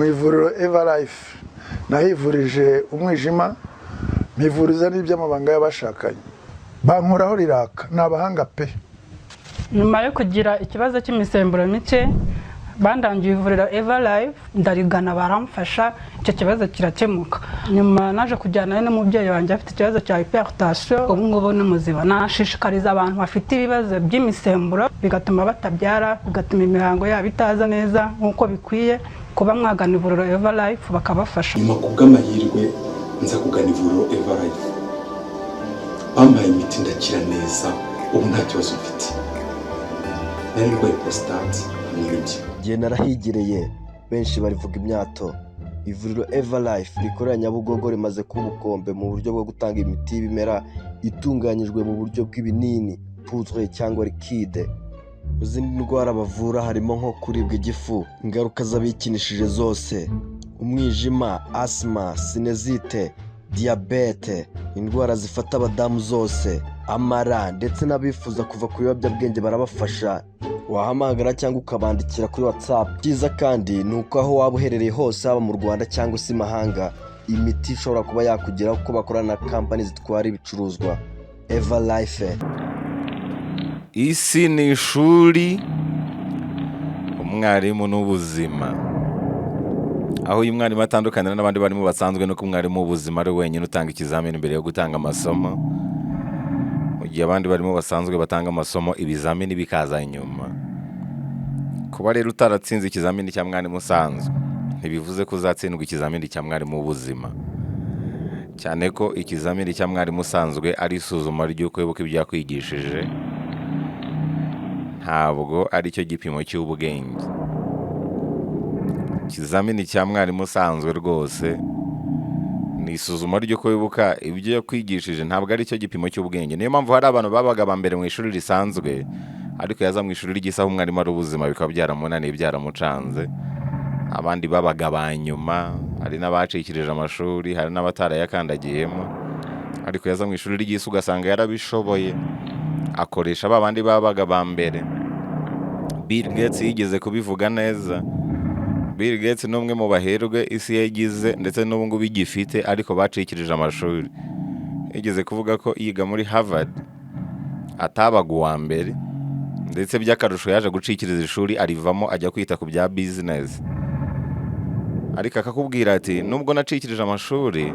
mu ivuriro Everlife nahivurije umwijima mpivuriza n'iby'amabanga y'abashakanye bankoraho riraka nabahanga pe. Nyuma yo kugira ikibazo cy'imisemburo mike bandangiye ivuriro Everlife ndarigana baramfasha icyo kibazo kirakemuka. Nyuma naje kujyana n'umubyeyi wanjye afite ikibazo cya hypertension ubu ngubu n'umuziba. Nashishikariza abantu bafite ibibazo by'imisemburo bigatuma batabyara bigatuma imihango yabo itaza neza nkuko bikwiye kuba mwagana ivuriro Everlife bakabafasha. Nyuma kubw'amahirwe nza kugana ivuriro Everlife bampaye imiti ndakira neza ubu nta kibazo mfite. Nari ndwaye prostate n'ibindi. Gihe narahigereye benshi barivuga imyato. Ivuriro Everlife rikorera Nyabugogo rimaze kuba ubukombe mu buryo bwo gutanga imiti y'ibimera itunganyijwe mu buryo bw'ibinini, poudre cyangwa liquide. Mu zindi ndwara bavura harimo nko kuribwa igifu, ingaruka z'abikinishije zose, umwijima, asthma, sinezite, diabete, indwara zifata abadamu zose, amara ndetse n'abifuza kuva ku biyobyabwenge barabafasha. Wahamagara cyangwa ukabandikira kuri WhatsApp. Cyiza kandi ni uko aho waba uherereye hose haba mu Rwanda cyangwa se mahanga imiti ishobora kuba yakugeraho kuko bakorana na company zitwara ibicuruzwa. Everlife. Isi ni ishuri, umwarimu n'ubuzima. Aho uyu mwarimu atandukana n'abandi barimo basanzwe no kumwarimu w'ubuzima ari wenyine utanga ikizamini mbere yo gutanga amasomo. Mu gihe abandi barimo basanzwe batanga amasomo ibizamini bikaza inyuma. Kuba rero utaratsinze ikizamini cya mwarimu usanzwe ntibivuze ko uzatsindwa ikizamini cya mwarimu w'ubuzima. Cyane ko ikizamini cya mwarimu usanzwe ari isuzuma ry'uko wibuka ibyo yakwigishije, ntabwo ari cyo gipimo cy'ubwenge. Ikizamini cya mwarimu usanzwe rwose ni isuzuma ry'uko wibuka ibyo yakwigishije, ntabwo ari cyo gipimo cy'ubwenge. Niyo mpamvu hari abantu babaga bambere mu ishuri risanzwe ariko yaza mu ishuri ry'isaha umwarimu ari ubuzima bikaba byaramunaniye byaramucanze. Abandi babaga banyuma, hari n'abacikirije amashuri, hari n'abatarayakandagiyemo, ariko yaza mu ishuri ry'isi ugasanga yarabishoboye akoresha babandi babaga bambere. Bill Gates yigeze kubivuga neza. Bill Gates ni umwe mu baherwe isi yagize ndetse n'ubu ngubu igifite ariko bacikirije amashuri. Yigeze kuvuga ko yiga muri Harvard atabaga uwa mbere ndetse by'akarusho yaje gucikiriza ishuri arivamo ajya kwita ku bya business. Ariko akakubwira ati nubwo nacikirije amashuri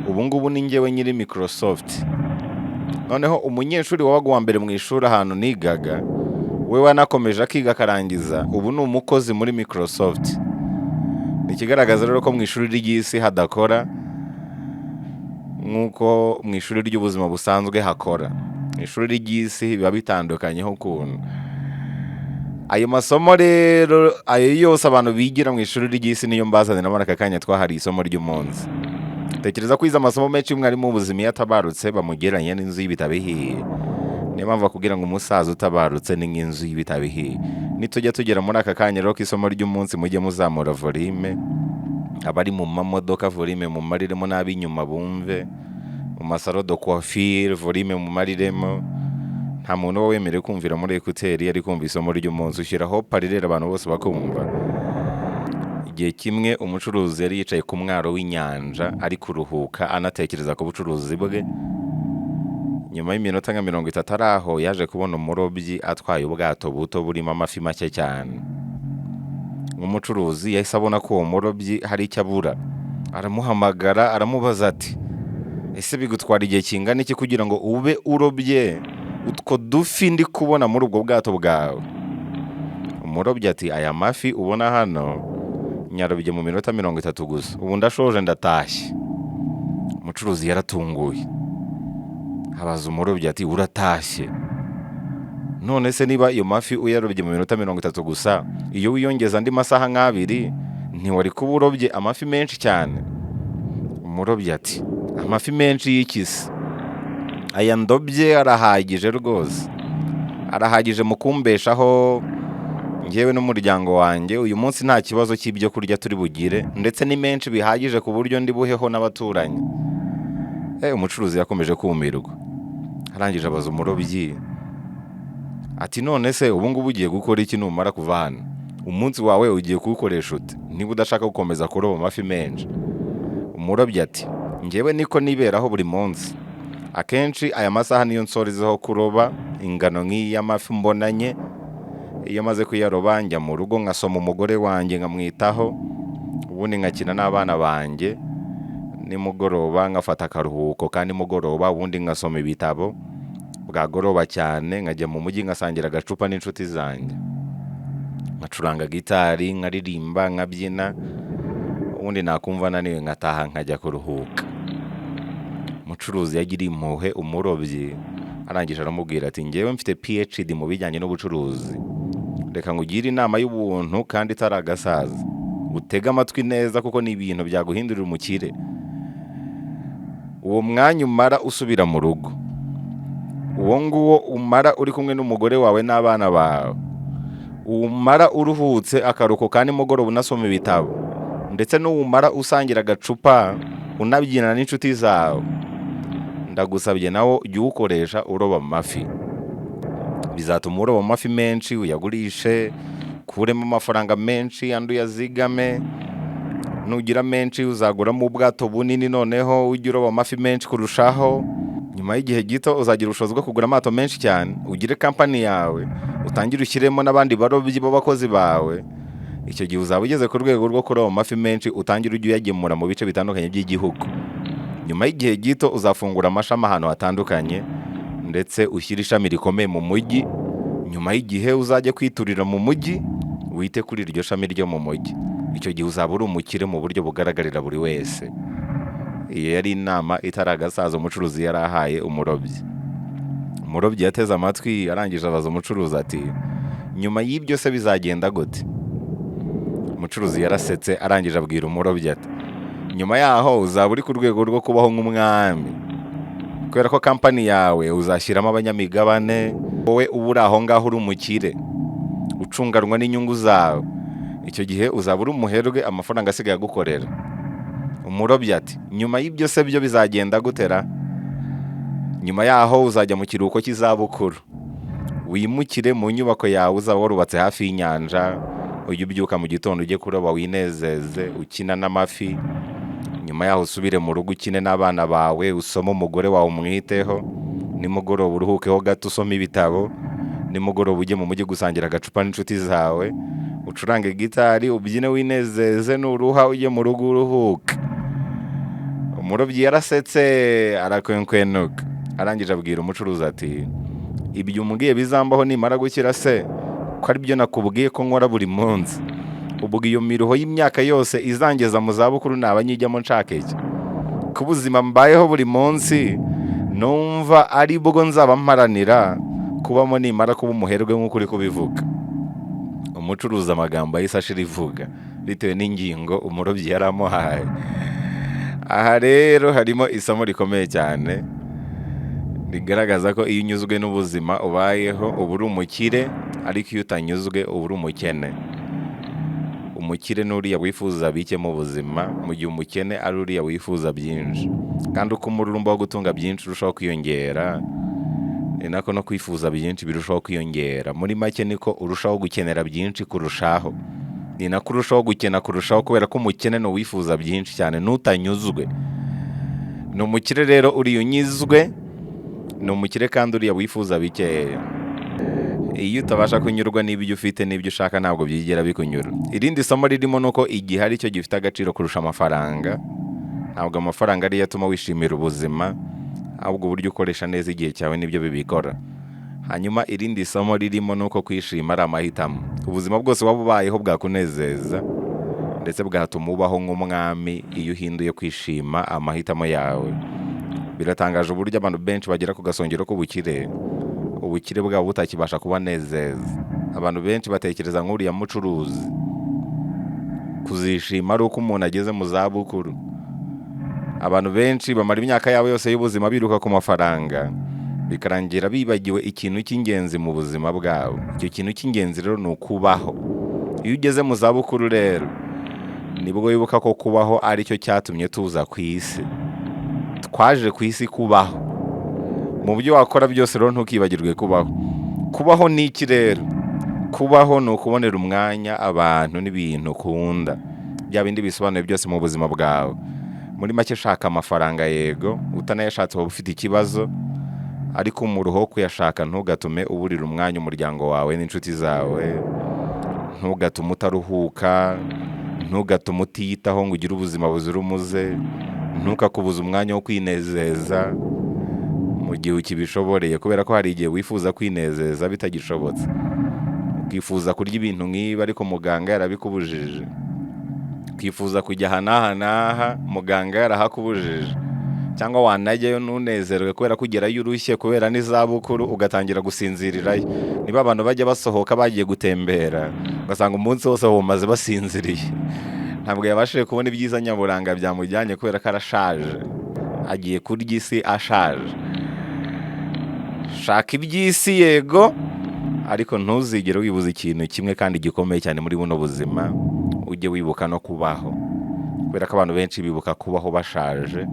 ubu ngubu ni njyewe nyiri Microsoft. Noneho umunyeshuri wabaga uwa mbere mu ishuri ahantu nigaga we wanakomeje akiga akarangiza ubu ni umukozi muri Microsoft. Ni ikigaragaza rero ko mu ishuri ry'isi hadakora nk'uko mu ishuri ry'ubuzima busanzwe hakora. Mu ishuri ry'isi biba bitandukanyeho ukuntu. Ayo masomo rero ayo yose abantu bigira mu ishuri ry'isi niyo mbazane na aka kanya twahari isomo ry'umunsi. Tekereza kwiza amasomo menshi mwarimu w'ubuzima yatabarutse bamugeranye n'inzu y'ibitabihiye. Niyo mpamvu kugira ngo umusaza utabarutse ni nk'inzu y'ibitabihiye. Nitujya tugera muri aka kanya rero k'isomo ry'umunsi mujye muzamura volume. Abari mu mamodoka volume mu mariremo n'ab'inyuma bumve. Mu masaro de coiffure volume mu mariremo. Nta muntu wemerewe kumvira muri ekuteri ari kumva isomo ry'umunsi. Ushyiraho parirera abantu bose bakumva. Igihe kimwe umucuruzi yari yicaye ku mwaro w'inyanja ari kuruhuka anatekereza ku bucuruzi bwe. Nyuma y'iminota nka 30 araho yaje kubona umurobyi atwaye ubwato buto burimo amafi make cyane. Umucuruzi yahise abona ko uwo murobyi hari icyo abura. Aramuhamagara aramubaza ati ese bigutwara igihe kingana iki kugira ngo ube urobye utwo dufi ndi kubona muri ubwo bwato bwawe? Umurobyi ati aya mafi ubona hano nyarobye mu minota 30 gusa, ubu ndashoje ndatashye. Umucuruzi yaratunguye abaza umurobyi ati uratashye? None se niba iyo mafi uyarobye mu minota 30 gusa, iyo wiyongeza andi masaha nk'abiri ntiwari kuba urobye amafi menshi cyane? Umurobyi ati amafi menshi y'ikisi aya ndobye arahagije rwose, arahagije mu kumbeshaho njyewe n'umuryango wanjye. Uyu munsi nta kibazo cy'ibyo kurya turi bugire ndetse ni menshi bihagije ku buryo ndi buheho n'abaturanyi. Umucuruzi yakomeje kumirwa, arangije abaza umurobyi ati none se ubu ngubu ugiye gukora iki numara kuva hano? umunsi wawe ugiye kuwukoresha ute niba udashaka gukomeza kuroba amafi menshi? Umurobyi ati njyewe niko niberaho buri munsi, akenshi aya masaha niyo nsorezeho kuroba ingano nk'iyi y'amafi mbonanye. Iyo maze kuyaroba njya mu rugo nkasoma umugore wanjye nkamwitaho, ubundi nkakina n'abana banjye. Nimugoroba nkafata akaruhuko kandi nimugoroba ubundi nkasoma ibitabo, bwagoroba cyane nkajya mu mujyi nkasangira agacupa n'inshuti zanjye, nkacuranga gitari nkaririmba nkabyina, ubundi nakumva naniwe nkataha nkajya kuruhuka. Umucuruzi yagiriye impuhwe umurobyi, arangije aramubwira ati njyewe mfite PhD mu bijyanye n'ubucuruzi, reka ngugire inama y'ubuntu kandi itari agasaza, utege amatwi neza kuko ni ibintu byaguhindurira umukire. Uwo mwanya umara usubira mu rugo, uwo nguwo umara uri kumwe n'umugore wawe n'abana bawe, umara uruhutse akaruhuko kandi nimugoroba unasoma ibitabo, ndetse n'umara usangira agacupa unabyinana n'inshuti zawe, ndagusabye nawo ujye uwukoresha uroba amafi. Bizatuma uroba amafi menshi uyagurishe, kuremo amafaranga menshi andi uyazigame. Nugira menshi uzaguramo ubwato bunini, noneho ujye uroba amafi menshi kurushaho. Nyuma y'igihe gito uzagira ubushobozi bwo kugura amato menshi cyane, ugire kampani yawe, utangire ushyiremo n'abandi barobyi b'abakozi bawe. Icyo gihe uzaba ugeze ku rwego rwo kuroba amafi menshi, utangire ujye uyagemura mu bice bitandukanye by'igihugu. Nyuma y'igihe gito uzafungura amashami ahantu hatandukanye, ndetse ushyire ishami rikomeye mu mujyi. Nyuma y'igihe uzajya kwiturira mu mujyi, wite kuri iryo shami ryo mu mujyi. Icyo gihe uzaba uri umukire mu buryo bugaragarira buri wese. Iyo yari inama itari agasaza umucuruzi yari ahaye umurobyi. Umurobyi yateze amatwi, arangije abaza umucuruzi ati nyuma y'ibyo se bizagenda gute? Umucuruzi yarasetse, arangije abwira umurobyi ati nyuma yaho uzaba uri ku rwego rwo kubaho nk'umwami, kubera ko kampani yawe uzashyiramo abanyamigabane, wowe uba uri aho ngaho uri umukire ucunganwa n'inyungu zawe. Icyo gihe uzaba uri umuherwe, amafaranga asigaye agukorera. Umurobyi ati nyuma y'ibyo se byo bizagenda gutera? Nyuma yaho uzajya mu kiruhuko cy'izabukuru, wimukire mu nyubako yawe uzaba warubatse hafi y'inyanja, ujye ubyuka mu gitondo ujye kuroba winezeze ukina n'amafi. Nyuma yaho usubire mu rugo ukine n'abana bawe, usome umugore wawe umwiteho. Nimugoroba uruhukeho gato usome ibitabo. Nimugoroba ujye mu mujyi gusangira agacupa n'inshuti zawe, ucurange gitari ubyine winezeze, nuruha ujye mu rugo uruhuka. Umurobyi yarasetse arakwenkwenuka, arangije abwira umucuruzi ati ibyo umbwiye bizambaho nimara gukira se, ko ari byo nakubwiye ko nkora buri munsi? Ubwo iyo miruho y'imyaka yose izangeza mu zabukuru naba nyijyamo nshaka iki? Ku buzima mbayeho buri munsi numva ari bwo nzaba mparanira kubamo nimara kuba umuherwe nk'uko uri kubivuga. Umucuruzi amagambo yahise ashira ivuga bitewe n'ingingo umurobyi yari amuhaye. Aha rero harimo isomo rikomeye cyane rigaragaza ko iyo unyuzwe n'ubuzima ubayeho uba uri umukire, ariko iyo utanyuzwe uba uri umukene. Umukire ni uriya wifuza bike mu buzima, mu gihe umukene ari uriya wifuza byinshi. Kandi uko umururumba wo gutunga byinshi urushaho kwiyongera, ni nako no kwifuza byinshi birushaho kwiyongera. Muri make niko urushaho gukenera byinshi kurushaho, ni nako urushaho gukena kurushaho, kubera ko umukene ni uwifuza byinshi cyane n'utanyuzwe. Ni umukire rero uriya unyuzwe, ni umukire kandi uriya wifuza bikeya. Iyo utabasha kunyurwa n'ibyo ufite n'ibyo ushaka ntabwo byigera bikunyura. Irindi somo ririmo nuko igihe ari cyo gifite agaciro kurusha amafaranga. Ntabwo amafaranga ariyo atuma wishimira ubuzima, ahubwo uburyo ukoresha neza igihe cyawe nibyo bibikora. Hanyuma irindi somo ririmo nuko kwishima ari amahitamo. Ubuzima bwose waba ubayeho bwakunezeza ndetse bwatuma ubaho nk'umwami iyo uhinduye kwishima amahitamo yawe. Biratangaje uburyo abantu benshi bagera ku gasongero k'ubukire, ubukire bwabo butakibasha kubanezeza. Abantu benshi batekereza nk'uriya mucuruzi, kuzishima ari uko umuntu ageze mu zabukuru. Abantu benshi bamara imyaka yabo yose y'ubuzima biruka ku mafaranga, bikarangira bibagiwe ikintu cy'ingenzi mu buzima bwabo. Icyo kintu cy'ingenzi rero ni ukubaho. Iyo ugeze mu zabukuru rero nibwo wibuka ko kubaho ari cyo cyatumye tuza ku isi. Twaje ku isi kubaho. Mu byo wakora byose rero ntukibagirwe kubaho. Kubaho ni iki rero? kubaho ni ukubonera umwanya abantu n'ibintu ukunda, bya bindi bisobanuye byose mu buzima bwawe. Muri make shaka amafaranga yego, utanayashatse waba ufite ikibazo, ariko umuruho wo kuyashaka ntugatume uburira umwanya umuryango wawe n'inshuti zawe, ntugatume utaruhuka, ntugatume utiyitaho ngo ugire ubuzima buzira umuze, ntukakubuza umwanya wo kwinezeza mu gihe ukibishoboreye, kubera ko hari igihe wifuza kwinezeza bitagishobotse, ukifuza kurya ibintu nk'ibi ariko muganga yarabikubujije, ukifuza kujya aha n'aha n'aha muganga yarahakubujije, cyangwa wanajyayo ntunezerwe kubera ko ugerayo urushye kubera n'izabukuru ugatangira gusinzirirayo. Niba abantu bajya basohoka bagiye gutembera ugasanga umunsi wose bawumaze basinziriye, ntabwo yabashije kubona ibyiza nyaburanga byamujyanye kubera ko arashaje, agiye kurya isi ashaje. Shaka iby'isi yego, ariko ntuzigere wibuza ikintu kimwe kandi gikomeye cyane muri buno buzima, ujye wibuka no kubaho, kubera ko abantu benshi bibuka kubaho bashaje,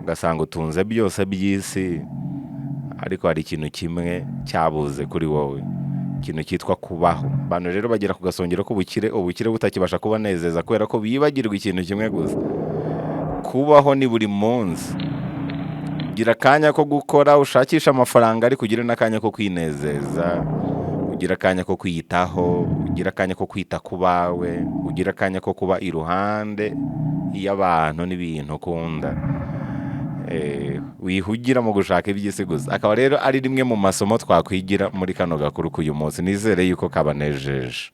ugasanga utunze byose by'isi ariko hari ikintu kimwe cyabuze kuri wowe, ikintu cyitwa kubaho. Abantu rero bagera ku gasongero k'ubukire, ubukire butakibasha kubanezeza kubera ko bibagirwa ikintu kimwe gusa, kubaho ni buri munsi. Gira akanya ko gukora ushakisha amafaranga, ariko ugire n'akanya ko kwinezeza, ugira akanya ko kwiyitaho, ugira akanya ko kwita ku bawe, ugira akanya ko kuba iruhande y'abantu n'ibintu ukunda. Wihugira mu gushaka iby'isi gusa. Akaba rero ari rimwe mu masomo twakwigira muri kano gakuru k'uyu munsi. Nizere yuko kabanejeje.